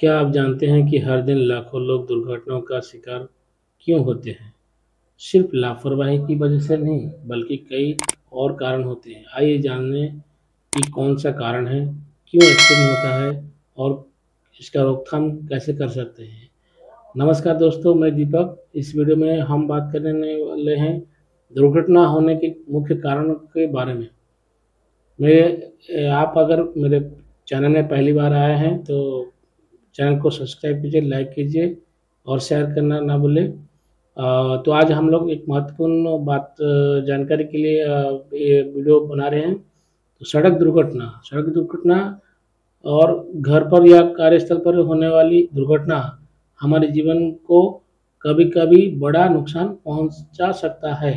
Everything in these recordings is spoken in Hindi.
क्या आप जानते हैं कि हर दिन लाखों लोग दुर्घटनाओं का शिकार क्यों होते हैं? सिर्फ लापरवाही की वजह से नहीं, बल्कि कई और कारण होते हैं। आइए जानें कि कौन सा कारण है, क्यों एक्सीडेंट होता है और इसका रोकथाम कैसे कर सकते हैं। नमस्कार दोस्तों, मैं दीपक। इस वीडियो में हम बात करने वाले हैं दुर्घटना होने के मुख्य कारणों के बारे में। आप अगर मेरे चैनल में पहली बार आए हैं तो चैनल को सब्सक्राइब कीजिए, लाइक कीजिए और शेयर करना ना भूलें। तो आज हम लोग एक महत्वपूर्ण बात जानकारी के लिए ये वीडियो बना रहे हैं। तो सड़क दुर्घटना और घर पर या कार्यस्थल पर होने वाली दुर्घटना हमारे जीवन को कभी-कभी बड़ा नुकसान पहुंचा सकता है।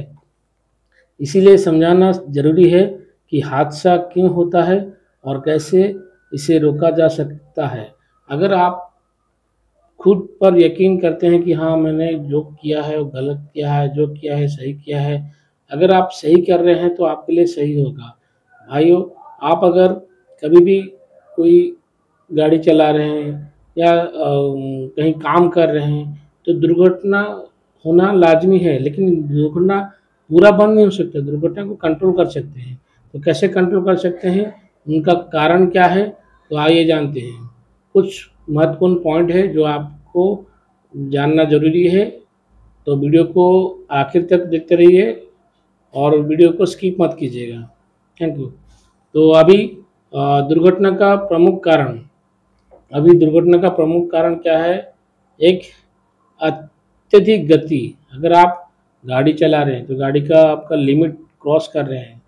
इसीलिए समझाना ज़रूरी है कि हादसा क्यों होता है और कैसे इसे रोका जा सकता है। अगर आप खुद पर यकीन करते हैं कि हाँ, मैंने जो किया है वो गलत किया है, जो किया है सही किया है। अगर आप सही कर रहे हैं तो आपके लिए सही होगा। भाइयों, आप अगर कभी भी कोई गाड़ी चला रहे हैं या कहीं काम कर रहे हैं, तो दुर्घटना होना लाज़मी है, लेकिन दुर्घटना पूरा बंद नहीं हो सकता, दुर्घटना को कंट्रोल कर सकते हैं। तो कैसे कंट्रोल कर सकते हैं, उनका कारण क्या है? तो आइए जानते हैं। कुछ महत्वपूर्ण पॉइंट है जो आपको जानना ज़रूरी है, तो वीडियो को आखिर तक देखते रहिए और वीडियो को स्किप मत कीजिएगा। Thank you. तो दुर्घटना का प्रमुख कारण अभी दुर्घटना का प्रमुख कारण क्या है? एक अत्यधिक गति। अगर आप गाड़ी चला रहे हैं, तो गाड़ी का आपका लिमिट क्रॉस कर रहे हैं,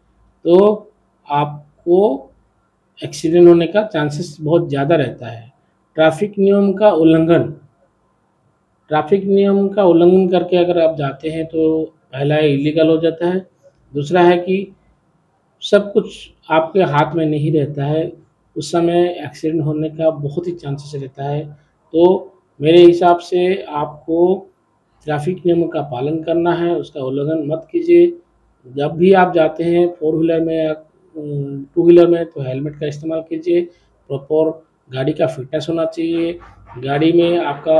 तो आपको एक्सीडेंट होने का चांसेस बहुत ज़्यादा रहता है। ट्रैफिक नियम का उल्लंघन ट्रैफिक नियम का उल्लंघन करके अगर आप जाते हैं, तो पहला है इल्लीगल हो जाता है। दूसरा है कि सब कुछ आपके हाथ में नहीं रहता है, उस समय एक्सीडेंट होने का बहुत ही चांसेस रहता है। तो मेरे हिसाब से आपको ट्रैफिक नियमों का पालन करना है, उसका उल्लंघन मत कीजिए। जब भी आप जाते हैं फोर व्हीलर में या टू व्हीलर में, तो हेलमेट का इस्तेमाल कीजिए। प्रॉपर गाड़ी का फिटनेस होना चाहिए। गाड़ी में आपका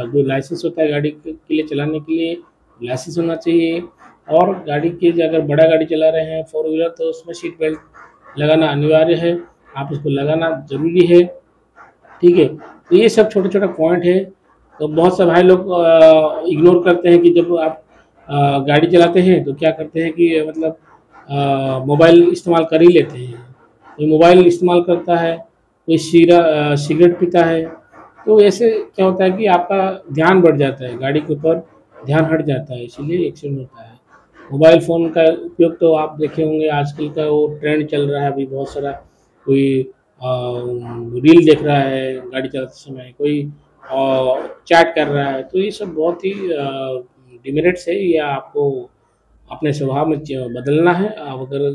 जो लाइसेंस होता है गाड़ी के लिए चलाने के लिए, लाइसेंस होना चाहिए। और गाड़ी की अगर बड़ा गाड़ी चला रहे हैं फोर व्हीलर, तो उसमें सीट बेल्ट लगाना अनिवार्य है, आप उसको लगाना ज़रूरी है। ठीक है? तो ये सब छोटे-छोटे पॉइंट है। तो बहुत से भाई लोग इग्नोर करते हैं कि जब आप गाड़ी चलाते हैं तो क्या करते हैं कि मतलब मोबाइल इस्तेमाल कर ही लेते हैं। कोई मोबाइल इस्तेमाल करता है, कोई सिगरेट पीता है, तो ऐसे क्या होता है कि आपका ध्यान बढ़ जाता है, गाड़ी के ऊपर ध्यान हट जाता है, इसीलिए एक्सीडेंट होता है। मोबाइल फ़ोन का उपयोग तो आप देखे होंगे, आजकल का वो ट्रेंड चल रहा है अभी बहुत सारा। कोई रील देख रहा है गाड़ी चलाते समय, कोई चैट कर रहा है, तो ये सब बहुत ही डिमेरिट्स है। ये आपको अपने स्वभाव में बदलना है। आप अगर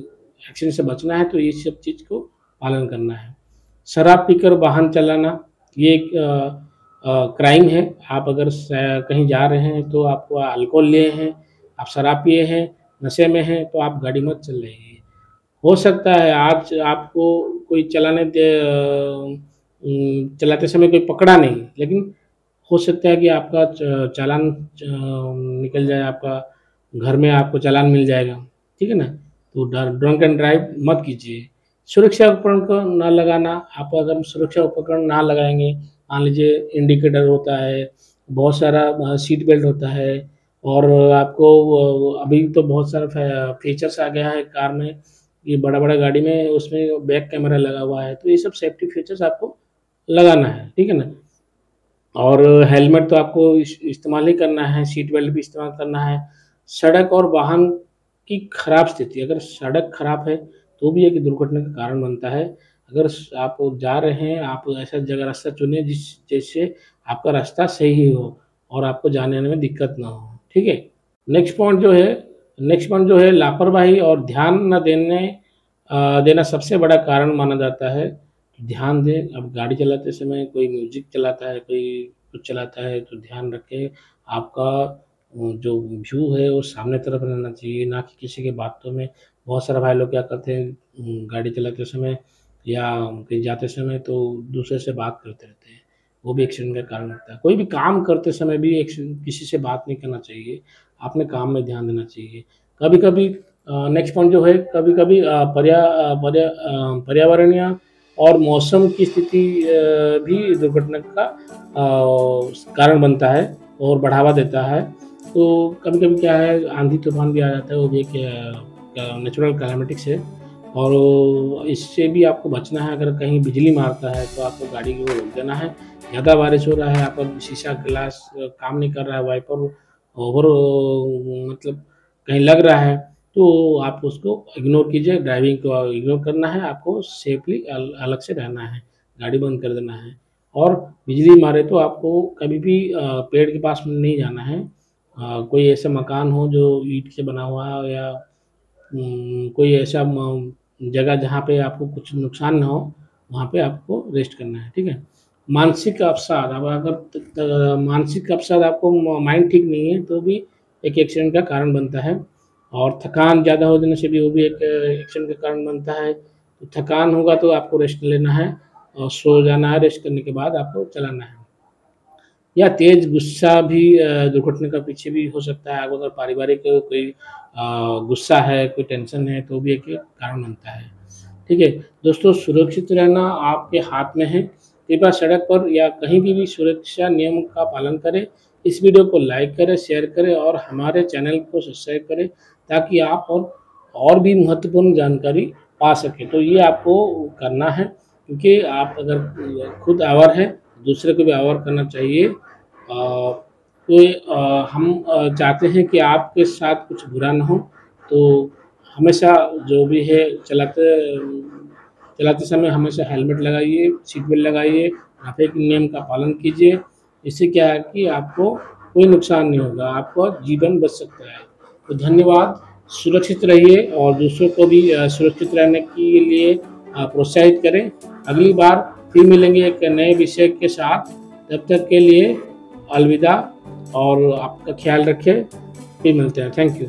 एक्सीडेंट से बचना है तो ये सब चीज़ को पालन करना है। शराब पीकर वाहन चलाना, ये एक क्राइम है। आप अगर कहीं जा रहे हैं तो आपको अल्कोहल लिए हैं, आप शराब पिए हैं, नशे में हैं, तो आप गाड़ी मत चलाइए। हो सकता है आज आपको कोई चलाते समय कोई पकड़ा नहीं, लेकिन हो सकता है कि आपका चालान निकल जाए, आपका घर में आपको चालान मिल जाएगा। ठीक है ना? तो ड्रंक एंड ड्राइव मत कीजिए। सुरक्षा उपकरण को ना लगाना, आप अगर सुरक्षा उपकरण ना लगाएँगे, मान लीजिए इंडिकेटर होता है, बहुत सारा सीट बेल्ट होता है, और आपको अभी तो बहुत सारा फीचर्स आ गया है कार में, ये बड़ा-बड़ा गाड़ी में उसमें बैक कैमरा लगा हुआ है, तो ये सब सेफ्टी फीचर्स आपको लगाना है। ठीक है ना? और हेलमेट तो आपको इस्तेमाल ही करना है, सीट बेल्ट भी इस्तेमाल करना है। सड़क और वाहन की खराब स्थिति, अगर सड़क खराब है, तो भी एक दुर्घटना का कारण बनता है। अगर आप जा रहे हैं, आप ऐसा जगह रास्ता चुनें जिससे आपका रास्ता सही हो और आपको जाने-आने में दिक्कत ना हो। ठीक है? नेक्स्ट पॉइंट जो है नेक्स्ट पॉइंट जो है लापरवाही और ध्यान न देना सबसे बड़ा कारण माना जाता है। ध्यान दें, अब गाड़ी चलाते समय कोई म्यूज़िक चलाता है, कोई कुछ चलाता है, तो ध्यान रखें। आपका जो व्यू है वो सामने तरफ रहना चाहिए, ना कि किसी की बातों में। बहुत सारे भाई लोग क्या करते हैं, गाड़ी चलाते समय या कहीं जाते समय तो दूसरे से बात करते रहते हैं। वो भी एक्सीडेंट का कारण होता है। कोई भी काम करते समय भी किसी से बात नहीं करना चाहिए, अपने काम में ध्यान देना चाहिए। कभी-कभी नेक्स्ट पॉइंट जो है, कभी-कभी पर्यावरणीय और मौसम की स्थिति भी दुर्घटना का कारण बनता है और बढ़ावा देता है। तो कभी-कभी क्या है, आंधी-तूफान भी आ जाता है, वो भी एक नेचुरल कैलामिटिक्स है। और इससे भी आपको बचना है। अगर कहीं बिजली मारता है तो आपको गाड़ी को रोक देना है। ज़्यादा बारिश हो रहा है, आपका शीशा ग्लास काम नहीं कर रहा है, वाइपर ओवर मतलब कहीं लग रहा है, तो आप उसको इग्नोर कीजिए। ड्राइविंग को इग्नोर करना है, आपको सेफली अलग से रहना है, गाड़ी बंद कर देना है। और बिजली मारे तो आपको कभी भी पेड़ के पास में नहीं जाना है। कोई ऐसा मकान हो जो ईंट से बना हुआ हो, या कोई ऐसा जगह जहाँ पे आपको कुछ नुकसान ना हो, वहाँ पे आपको रेस्ट करना है, ठीक है? मानसिक अवसाद, अब अगर मानसिक अवसाद, आपको माइंड ठीक नहीं है तो भी एक एक्सीडेंट का कारण बनता है। और थकान ज़्यादा हो जाने से भी वो भी एक एक्सीडेंट का कारण बनता है। तो थकान होगा तो आपको रेस्ट लेना है और सो जाना है, रेस्ट करने के बाद आपको चलाना है। या तेज़ गुस्सा भी दुर्घटना का पीछे भी हो सकता है। अब अगर पारिवारिक कोई गुस्सा है, कोई टेंशन है, तो भी एक कारण बनता है। ठीक है? दोस्तों, सुरक्षित रहना आपके हाथ में है। कृपया सड़क पर या कहीं भी सुरक्षा नियम का पालन करें। इस वीडियो को लाइक करें, शेयर करें और हमारे चैनल को सब्सक्राइब करें, ताकि आप और भी महत्वपूर्ण जानकारी पा सकें। तो ये आपको करना है, क्योंकि आप अगर खुद अवेयर हैं, दूसरे को भी अवेयर करना चाहिए। तो हम चाहते हैं कि आपके साथ कुछ बुरा ना हो, तो हमेशा जो भी है, चलाते समय हमेशा हेलमेट लगाइए, सीट बेल्ट लगाइए, ट्रैफिक नियम का पालन कीजिए। इससे क्या है कि आपको कोई नुकसान नहीं होगा, आपका जीवन बच सकता है। तो धन्यवाद, सुरक्षित रहिए और दूसरों को भी सुरक्षित रहने के लिए प्रोत्साहित करें। अगली बार फिर मिलेंगे एक नए विषय के साथ। तब तक के लिए अलविदा और आपका ख्याल रखें। फिर मिलते हैं। Thank you.